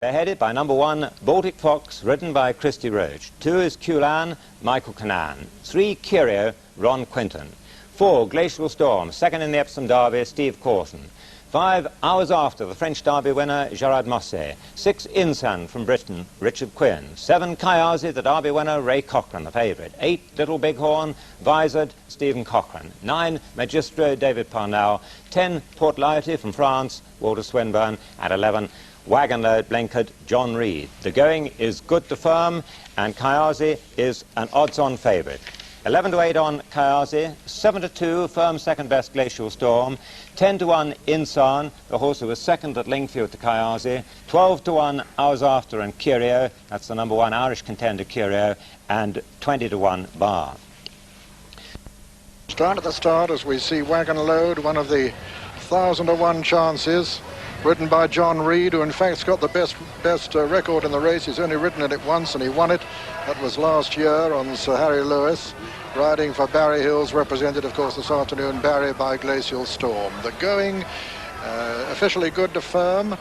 They're headed by number 1, Baltic Fox, ridden by Christy Roach. 2 is Curragh, Michael Cannan. 3, Curragh, Ron Quinton. 4, Glacial Storm, second in the Epsom Derby, Steve Corson. 5, Hours After, the French Derby winner, Gerard Mosset. 6, Insan from Britain, Richard Quinn. 7, Kayazi, the Derby winner, Ray Cochrane, the favourite. 8, Little Bighorn, Visored, Stephen Cochrane. 9, Magistro, David Parnell. 10, Port Laity from France, Walter Swinburne. And 11, Wagon Load, Blenkard, John Reed. The going is good to firm, and Kayazi is an odds-on favourite. 11 to 8 on Kayazi, 7 to 2, firm second best Glacial Storm, 10 to 1 Insan, the horse who was second at Lingfield to Kayazi, 12 to 1 Hours After and Curragh, that's the number 1 Irish contender Curragh, and 20 to 1 Bar. Start at the start as we see Wagon Load, one of the 1,000 to 1 chances, ridden by John Reed, who in fact's got the best record in the race. He's only ridden in it once and he won it. That was last year on Sir Harry Lewis, riding for Barry Hills, represented of course this afternoon Barry by Glacial Storm. The going officially good to firm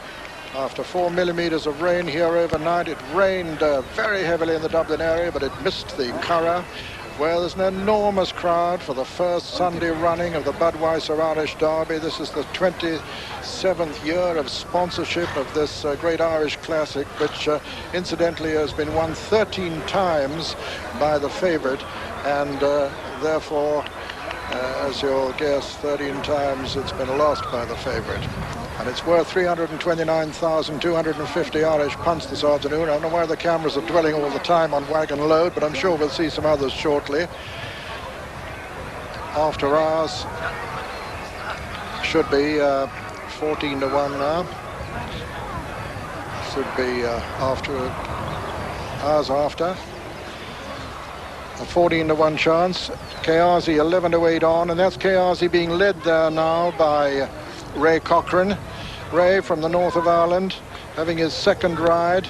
after 4 millimetres of rain here overnight. It rained very heavily in the Dublin area, but it missed the Curragh, where there's an enormous crowd for the first Sunday running of the Budweiser Irish Derby. This is the 27th year of sponsorship of this great Irish classic, which incidentally has been won 13 times by the favourite, and therefore, as you'll guess, 13 times it's been lost by the favourite. And it's worth 329,250 Irish punts this afternoon. I don't know why the cameras are dwelling all the time on Wagon Load, but I'm sure we'll see some others shortly. After Hours should be 14 to 1 now. Should be after Hours After. A 14 to 1 chance. Kayazi 11 to 8 on, and that's Kayazi being led there now by Ray Cochrane. Ray from the north of Ireland, having his second ride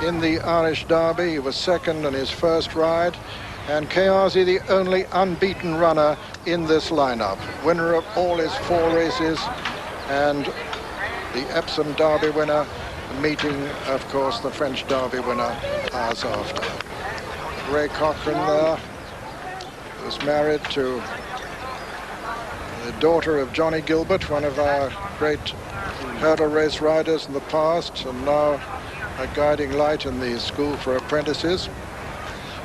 in the Irish Derby. He was second in his first ride. And Kayazi, the only unbeaten runner in this lineup. Winner of all his 4 races, and the Epsom Derby winner, meeting, of course, the French Derby winner Hours After. Ray Cochrane there was married to the daughter of Johnny Gilbert, one of our great hurdle race riders in the past, and now a guiding light in the school for apprentices.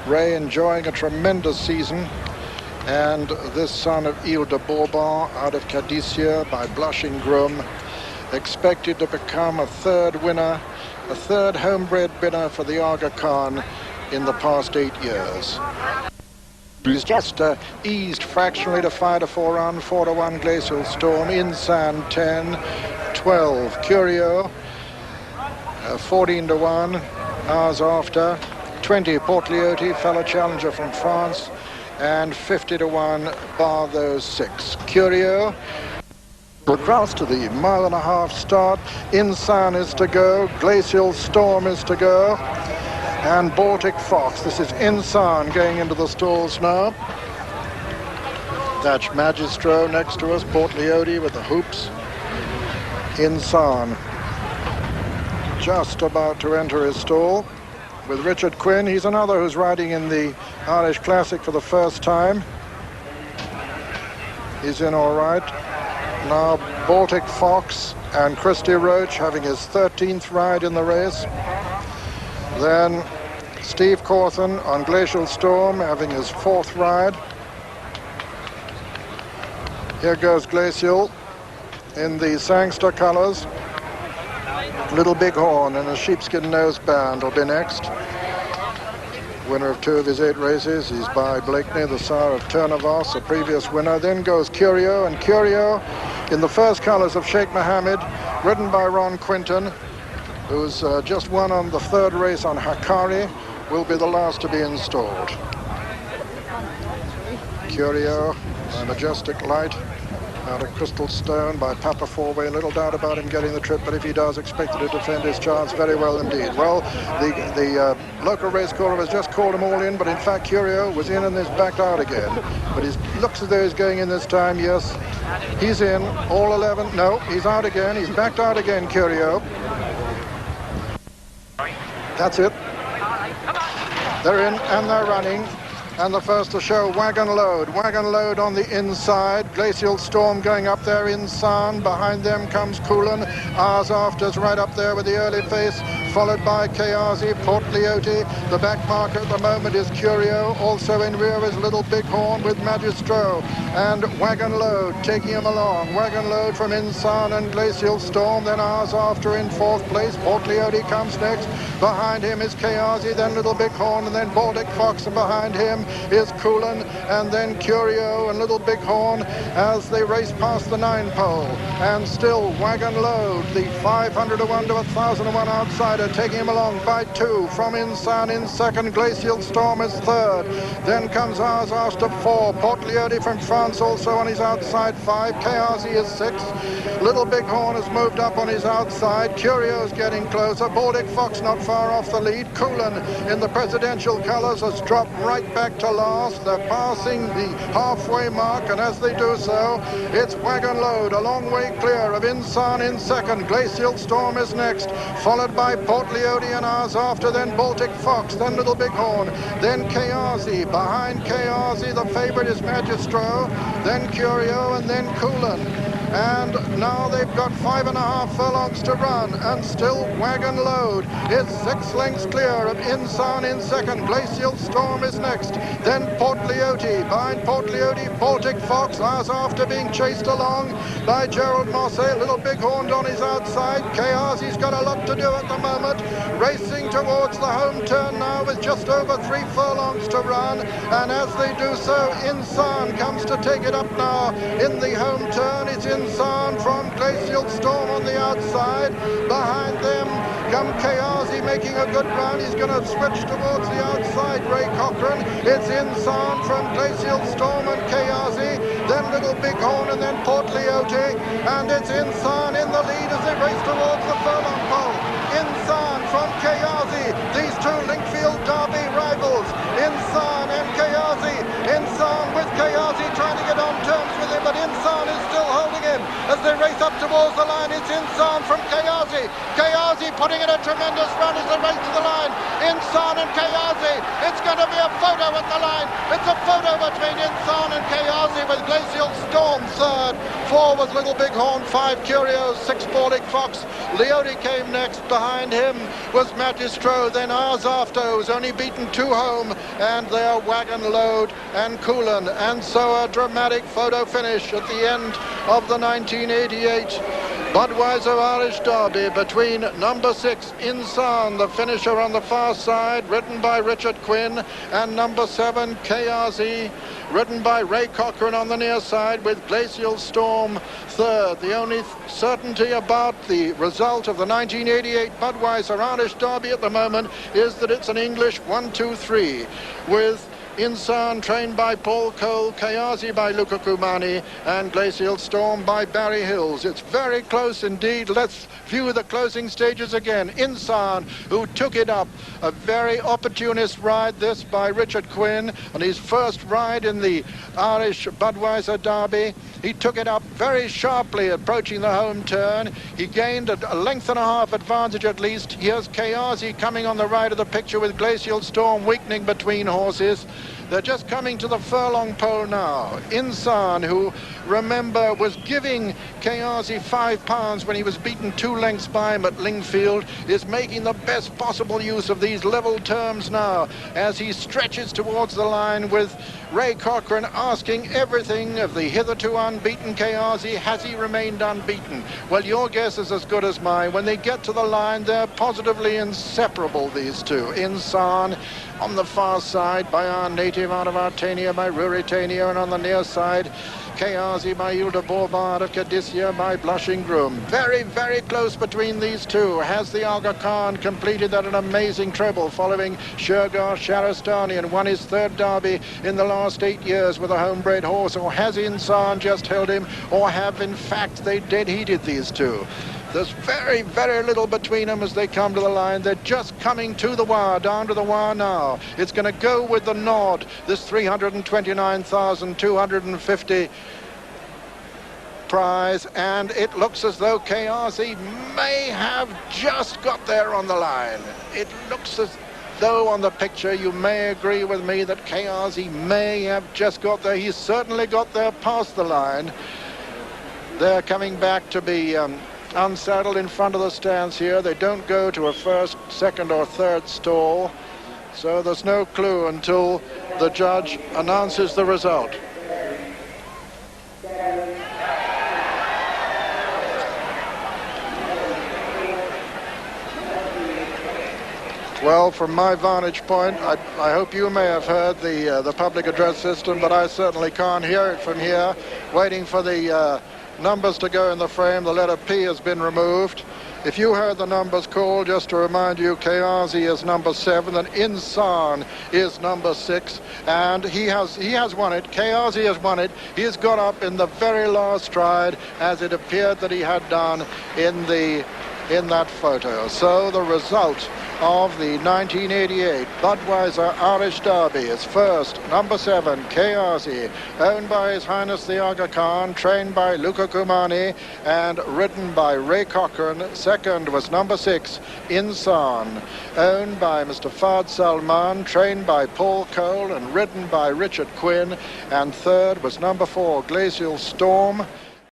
Ray enjoying a tremendous season, and this son of Ile de Bourbon out of Cadicia by Blushing Groom, expected to become a third winner, a third homebred winner for the Aga Khan in the past 8 years. He's just eased fractionally to 5 to 4 on, 4 to 1 Glacial Storm, Insan 10, 12 Curragh, 14 to 1 Hours After, 20 Port Laity, fellow challenger from France, and 50 to 1 bar those 6. Curragh across to the 1.5 start. Insan is to go, Glacial Storm is to go, and Baltic Fox. This is Insan going into the stalls now. That's Magistro next to us, Port Laity with the hoops. Insan just about to enter his stall with Richard Quinn. He's another who's riding in the Irish Classic for the first time. He's in all right. Now Baltic Fox and Christy Roach having his 13th ride in the race. Then Steve Corson on Glacial Storm having his 4th ride. Here goes Glacial in the Sangster colours. Little Bighorn in a sheepskin noseband will be next. Winner of 2 of his 8 races. He's by Blakeney, the sire of Turnavos, a previous winner. Then goes Curragh, and Curragh in the first colours of Sheikh Mohammed, ridden by Ron Quinton, who's just won on the 3rd race on Hakari, will be the last to be installed. Curragh, a majestic light out of Crystal Stone by Papa Fourway. Little doubt about him getting the trip, but if he does, expected to defend his chance very well indeed. Well, the local race caller has just called him all in, but in fact Curragh was in and is backed out again. But he looks as though he's going in this time. Yes, he's in, all 11. No, he's out again. He's backed out again, Curragh. That's it. They're in and they're running. And the first to show, Wagon Load. Wagon Load on the inside. Glacial Storm going up there in San. Behind them comes Coolin. Ours After's right up there with the early pace, followed by Kayazi, Port Leote. The back marker at the moment is Curragh. Also in rear is Little Bighorn with Magistro. And Wagon Load taking him along. Wagon Load from Insan and Glacial Storm. Then Ours After in fourth place. Port Leote comes next. Behind him is Kayazi, then Little Bighorn, and then Baltic Fox. And behind him is Coolin, and then Curragh and Little Bighorn as they race past the 9-pole. And still Wagon Load, the 500 to 1 to 1,000 to 1 outsider, taking him along by 2. From Insan in second, Glacial Storm is third. Then comes Ours After 4. Port Leote from France also on his outside 5. Kayazi is 6th. Little Bighorn has moved up on his outside. Curragh is getting closer. Baltic Fox not far off the lead. Coolin in the presidential colours has dropped right back to last. They're passing the halfway mark, and as they do so, it's Wagon Load a long way clear of Insan in second. Glacial Storm is next, followed by Port Leote and Ours After, then Baltic Fox, then Little Bighorn, then Kayazi. Behind Kayazi, the favourite is Magistro, then Curragh, and then Coolin. And now they've got 5.5 furlongs to run, and still Wagon Load is 6 lengths clear of Insan in second. Glacial Storm is next, then Port Leote. Behind Port Leote, Baltic Fox. Ours After being chased along by Gerald Mosse. Little Bighorn on his outside. Kayazi's got a lot to do at the moment, racing towards the home turn now with just over 3 furlongs to run, and as they do so, Insan comes to take it up now in the home turn. It's Insan from Glacial Storm on the outside. Behind them come Kayazi making a good run. He's going to switch towards the outside, Ray Cochrane. It's Insan from Glacial Storm and Kayazi, then Little Bighorn, and then Port Leote, and it's Insan in the lead as they race towards the furlong pole. Insan from Kayazi, these two Linkfield Derby rivals, Insan and Kayazi. Insan with Kayazi trying to get on terms with him, but Insan is still holding him as they race up towards the line. It's Insan from Kayazi. Kayazi putting in a tremendous run as they race to the line. Insan and Kayazi. It's going to be a photo at the line. It's a photo between Insan and Kayazi with Glacial Storm third. 4 was Little Bighorn, 5 Curragh, 6 Baltic Fox. Leote came next. Behind him was Magistro, then Ours After, who's only beaten 2 home, and their Wagon Load and Coolin. And so a dramatic photo finish at the end of the 1988 Budweiser Irish Derby between number 6 Insan, the finisher on the far side, ridden by Richard Quinn, and number 7 Kayazi, ridden by Ray Cochrane on the near side, with Glacial Storm third. The only certainty about the result of the 1988 Budweiser Irish Derby at the moment is that it's an English 1-2-3, with Insan trained by Paul Cole, Kayazi by Luca Cumani, and Glacial Storm by Barry Hills. It's very close indeed. Let's view the closing stages again. Insan, who took it up, a very opportunist ride this by Richard Quinn, on his first ride in the Irish Budweiser Derby. He took it up very sharply, approaching the home turn. He gained a length and a half advantage at least. Here's Kayazi coming on the right of the picture with Glacial Storm weakening between horses. They're just coming to the furlong pole now. Insan, who, remember, was giving Kayazi £5 when he was beaten 2 lengths by him at Lingfield, is making the best possible use of these level terms now as he stretches towards the line, with Ray Cochrane asking everything of the hitherto unbeaten Kayazi. Has he remained unbeaten? Well, your guess is as good as mine. When they get to the line, they're positively inseparable, these two. Insan on the far side by our native out of Artania, by Ruritania, and on the near side Kayazi by Hilda Borbard of Cadissia by Blushing Groom. Very, very close between these two. Has the Aga Khan completed that an amazing treble following Shergar Sharastani and won his 3rd derby in the last 8 years with a homebred horse? Or has Insan just held him? Or have, in fact, they dead-heated these two? There's very, very little between them as they come to the line. They're just coming to the wire, down to the wire now. It's going to go with the nod, this 329,250 prize, and it looks as though Curragh may have just got there on the line. It looks as though on the picture you may agree with me that Curragh may have just got there. He's certainly got there past the line. They're coming back to be unsaddled in front of the stands here. They don't go to a first, second or third stall, so there's no clue until the judge announces the result. Well, from my vantage point, I hope you may have heard the public address system, but I certainly can't hear it from here. Waiting for the numbers to go in the frame. The letter P has been removed. If you heard the numbers called, just to remind you, Curragh is number 7 and Insan is number 6, and he has won it. Curragh has won it. He has got up in the very last stride, as it appeared that he had done in that photo. So the result of the 1988 Budweiser Irish Derby is first, number 7, Curragh, owned by His Highness the Aga Khan, trained by Luca Cumani and ridden by Ray Cochrane. Second was number 6, Insan, owned by Mr. Fard Salman, trained by Paul Cole and ridden by Richard Quinn. And third was number 4, Glacial Storm,